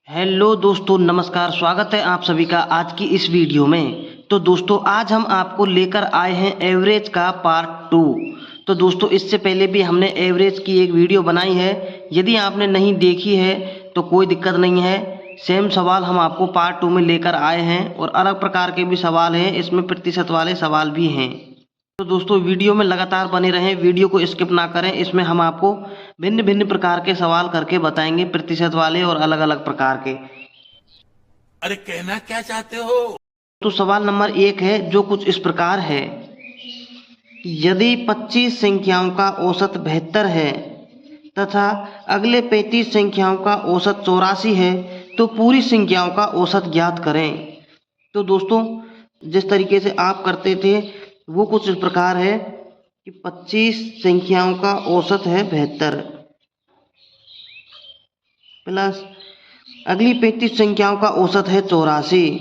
Hello दोस्तों, नमस्कार। स्वागत है आप सभी का आज की इस वीडियो में। तो दोस्तों, आज हम आपको लेकर आए हैं एवरेज का पार्ट 2। तो दोस्तों, इससे पहले भी हमने एवरेज की एक वीडियो बनाई है। यदि आपने नहीं देखी है तो कोई दिक्कत नहीं है। सेम सवाल हम आपको पार्ट 2 में लेकर आए हैं और अलग प्रकार के भी सवाल हैं, इसमें प्रतिशत वाले सवाल भी हैं। तो दोस्तों, वीडियो में लगातार बने रहें, वीडियो को स्किप ना करें। इसमें हम आपको भिन्न भिन्न प्रकार के सवाल करके बताएंगे, प्रतिशत वाले और अलग अलग प्रकार के। अरे कहना क्या चाहते हो? तो सवाल नंबर 1 है, जो कुछ इस प्रकार है। यदि 25 संख्याओं का औसत 72 है तथा अगले 35 संख्याओं का औसत 84 है तो पूरी संख्याओं का औसत ज्ञात करें। तो दोस्तों, जिस तरीके से आप करते थे वो कुछ इस प्रकार है कि 25 संख्याओं का औसत है 72 प्लस अगली 35 संख्याओं का औसत है 84।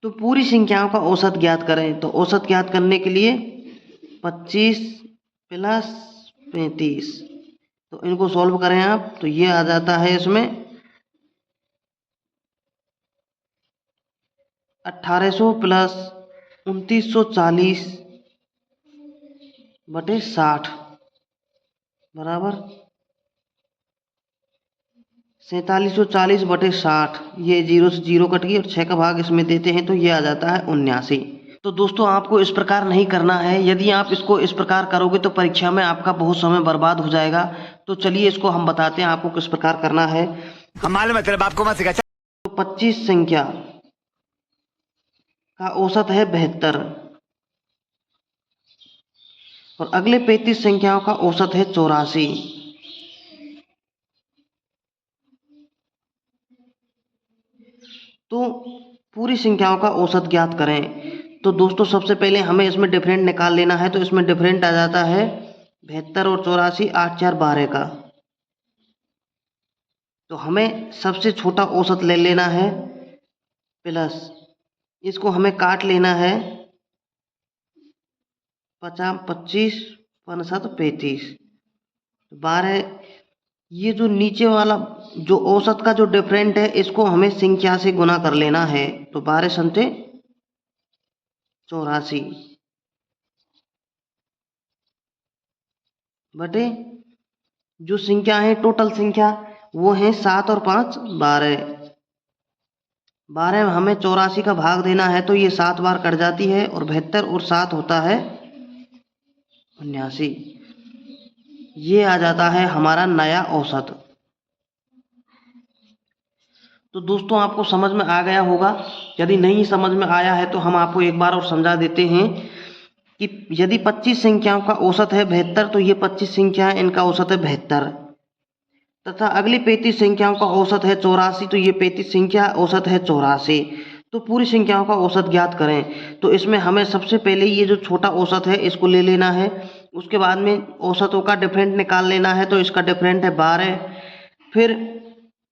तो पूरी संख्याओं का औसत ज्ञात करें। तो औसत ज्ञात करने के लिए 25 प्लस 35, तो इनको सॉल्व करें आप तो ये आ जाता है इसमें 1800 प्लस 2940 बटे 60 बराबर 4740 बटे 60। ये जीरो से जीरो कट गई और 6 का भाग इसमें देते हैं तो ये आ जाता है 79। तो दोस्तों, आपको इस प्रकार नहीं करना है। यदि आप इसको इस प्रकार करोगे तो परीक्षा में आपका बहुत समय बर्बाद हो जाएगा। तो चलिए इसको हम बताते हैं आपको किस प्रकार करना है। हम मालूम है तेरे बाप को मत सिखा। तो 25 संख्या का औसत है 72 और अगले 35 संख्याओं का औसत है 84। तो पूरी संख्याओं का औसत ज्ञात करें। तो दोस्तों, सबसे पहले हमें इसमें डिफरेंट निकाल लेना है। तो इसमें डिफरेंट आ जाता है 72 और 84, 8 4 12 का। तो हमें सबसे छोटा औसत ले लेना है प्लस इसको हमें काट लेना है 50 25 5 35 12। ये जो नीचे वाला जो औसत का जो डिफरेंट है इसको हमें संख्या से गुना कर लेना है। तो 12 संते 84 बटे जो संख्या है टोटल संख्या वो है 7 और 5 12। 12 में हमें 84 का भाग देना है तो ये 7 बार कट जाती है और 72 और 7 होता है 79। ये आ जाता है हमारा नया औसत। तो दोस्तों, आपको समझ में आ गया होगा। यदि नहीं समझ में आया है तो हम आपको एक बार और समझा देते हैं कि यदि 25 संख्याओं का औसत है 72 तो ये 25 संख्या है, इनका औसत है 72 तथा अगली 35 संख्याओं का औसत है 84 तो ये 35 संख्या औसत है 84। तो पूरी संख्याओं का औसत ज्ञात करें। तो इसमें हमें सबसे पहले ये जो छोटा औसत है इसको ले लेना है। उसके बाद में औसतों का डिफरेंट निकाल लेना है। तो इसका डिफरेंट है 12। फिर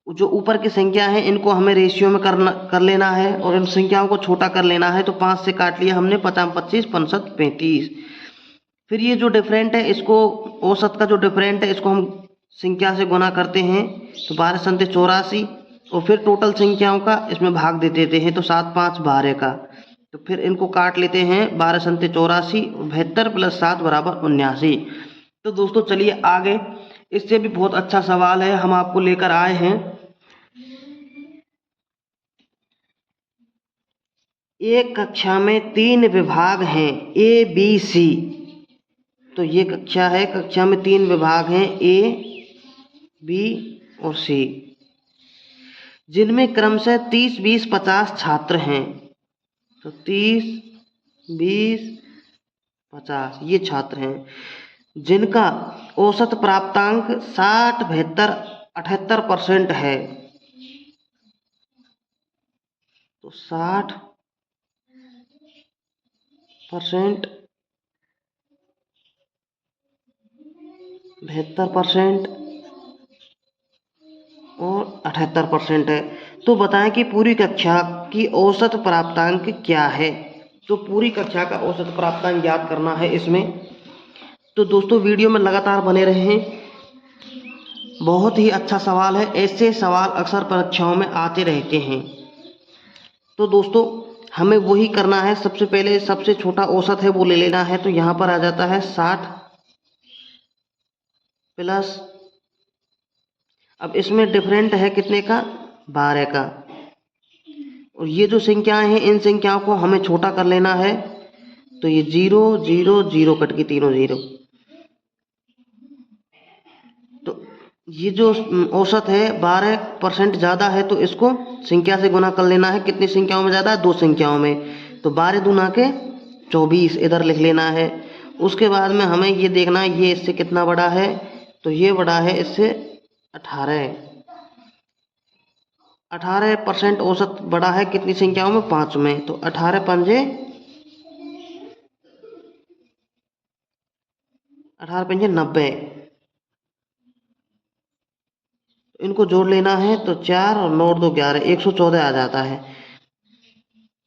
जो ऊपर की संख्या है इनको हमें रेशियो में कर लेना है और इन संख्याओं को छोटा कर लेना है। तो 5 से काट लिया हमने 50 25 65 35। फिर ये जो डिफरेंट है इसको औसत का जो डिफरेंट है इसको हम संख्या से गुना करते हैं। तो 12 संते 84 और फिर टोटल संख्याओं का इसमें भाग दे देते हैं। तो 7 5 12 का। तो फिर इनको काट लेते हैं 12 संते 84 और 72 प्लस 7 बराबर 79। तो दोस्तों, चलिए आगे। इससे भी बहुत अच्छा सवाल है हम आपको लेकर आए हैं। एक कक्षा में 3 विभाग हैं ए बी सी। तो ये कक्षा है, कक्षा में 3 विभाग हैं ए बी और सी, जिनमें क्रमशः 30 20 50 छात्र हैं। तो 30 20 50 ये छात्र हैं जिनका औसत प्राप्तांक 60 72 78% है। तो 60% 72% और 78% है। तो बताएं कि पूरी कक्षा की औसत प्राप्तांक क्या है। तो पूरी कक्षा का औसत प्राप्तांक ज्ञात करना है इसमें। तो दोस्तों वीडियो में लगातार बने रहें, बहुत ही अच्छा सवाल है। ऐसे सवाल अक्सर परीक्षाओं में आते रहते हैं। तो दोस्तों हमें वही करना है। सबसे पहले सबसे छोटा औसत है वो ले लेना है। तो यहाँ पर आ जाता है 60 प्लस, अब इसमें डिफरेंट है कितने का, 12 का। और ये जो संख्याएं हैं इन संख्याओं को हमें छोटा कर लेना है। तो ये 0 0 0 कट के तीनों 0। तो ये जो औसत है 12% ज़्यादा है, तो इसको संख्या से गुना कर लेना है। कितनी संख्याओं में ज़्यादा है, 2 संख्याओं में। तो 12 दूना के 24 इधर लिख लेना है। उसके बाद में हमें ये देखना है ये इससे कितना बड़ा है। तो ये बड़ा है इससे 18% औसत बड़ा है कितनी संख्याओं में, 5 में। तो 18 पंजे 90। इनको जोड़ लेना है। तो 4 और 9 2 11, 114 आ जाता है।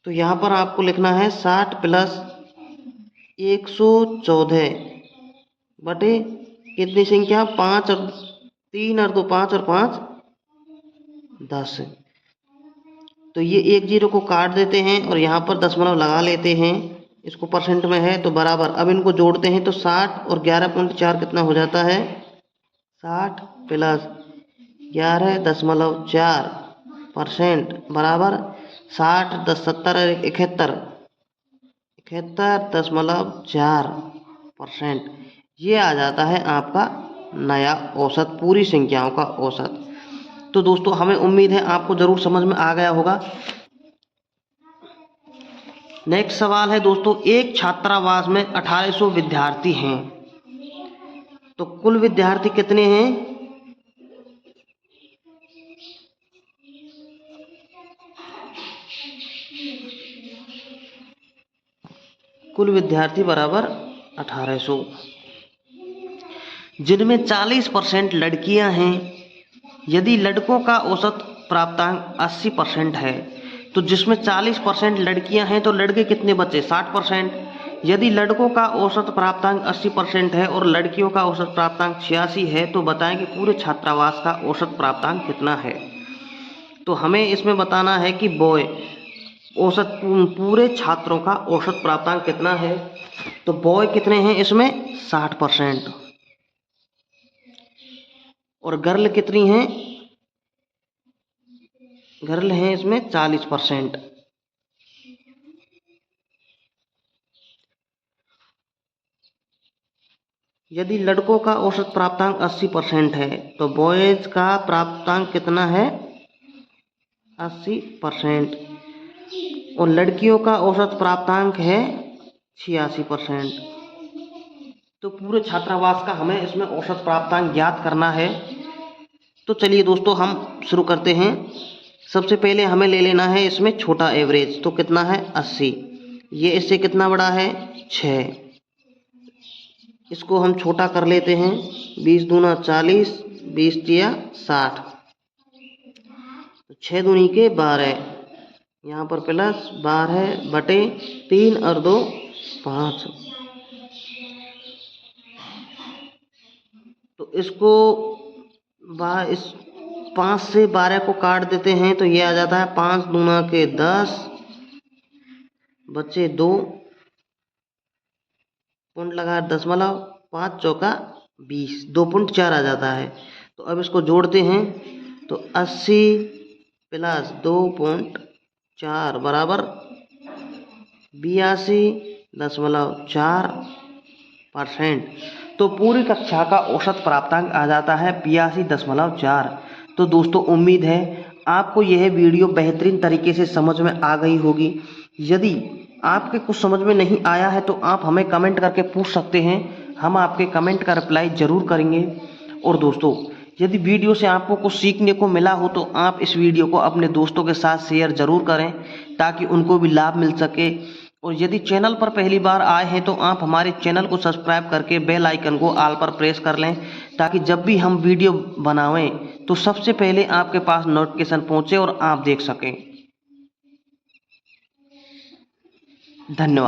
तो यहाँ पर आपको लिखना है 60 प्लस 114 बटे कितनी संख्या, 5 और 3 और 2 5 और 5 10। तो ये 1 0 को काट देते हैं और यहाँ पर दशमलव लगा लेते हैं। इसको परसेंट में है तो बराबर। अब इनको जोड़ते हैं तो 60 और 11.4 कितना हो जाता है, 60 प्लस 11.4% बराबर 60 10 70 71 71.4%। ये आ जाता है आपका नया औसत, पूरी संख्याओं का औसत। तो दोस्तों हमें उम्मीद है आपको ज़रूर समझ में आ गया होगा। नेक्स्ट सवाल है दोस्तों, एक छात्रावास में 1800 विद्यार्थी हैं, तो कुल विद्यार्थी कितने हैं। कुल विद्यार्थी बराबर 1800, जिनमें 40% लड़कियां हैं। यदि लड़कों का औसत प्राप्तांक 80% है, तो जिसमें 40% लड़कियां हैं तो लड़के कितने बचे, 60%। यदि लड़कों का औसत प्राप्तांक 80% है और लड़कियों का औसत प्राप्तांक 86 है, तो बताएं कि पूरे छात्रावास का औसत प्राप्तांक कितना है। तो हमें इसमें बताना है कि बॉय औसत, पूरे छात्रों का औसत प्राप्तांक कितना है। तो बॉय कितने हैं इसमें, 60%। और गर्ल कितनी हैं, गर्ल हैं इसमें 40%। यदि लड़कों का औसत प्राप्तांक 80% है, तो बॉयज का प्राप्तांक कितना है, 80%। और लड़कियों का औसत प्राप्तांक है 86%। तो पूरे छात्रावास का हमें इसमें औसत प्राप्तांक ज्ञात करना है। तो चलिए दोस्तों हम शुरू करते हैं। सबसे पहले हमें ले लेना है इसमें छोटा एवरेज। तो कितना है, 80। ये इससे कितना बड़ा है, 6। इसको हम छोटा कर लेते हैं। 20 दूना 40, 20 तिया 60, तो 6 दूनी के 12, यहाँ पर प्लस 12 बटे 3 और 2 5। तो इसको इस 5 से 12 को काट देते हैं तो ये आ जाता है 5 दूना के 10 बच्चे 2 पॉइंट लगा दशमलव, 5 चौका 20, 2.4 आ जाता है। तो अब इसको जोड़ते हैं तो 80 प्लस 2.4 बराबर 82.4%। तो पूरी कक्षा का औसत प्राप्तांक आ जाता है 82.4। तो दोस्तों उम्मीद है आपको यह वीडियो बेहतरीन तरीके से समझ में आ गई होगी। यदि आपके कुछ समझ में नहीं आया है तो आप हमें कमेंट करके पूछ सकते हैं, हम आपके कमेंट का रिप्लाई ज़रूर करेंगे। और दोस्तों यदि वीडियो से आपको कुछ सीखने को मिला हो तो आप इस वीडियो को अपने दोस्तों के साथ शेयर ज़रूर करें ताकि उनको भी लाभ मिल सके। और यदि चैनल पर पहली बार आए हैं तो आप हमारे चैनल को सब्सक्राइब करके बेल आइकन को ऑल पर प्रेस कर लें ताकि जब भी हम वीडियो बनावें तो सबसे पहले आपके पास नोटिफिकेशन पहुंचे और आप देख सकें। धन्यवाद।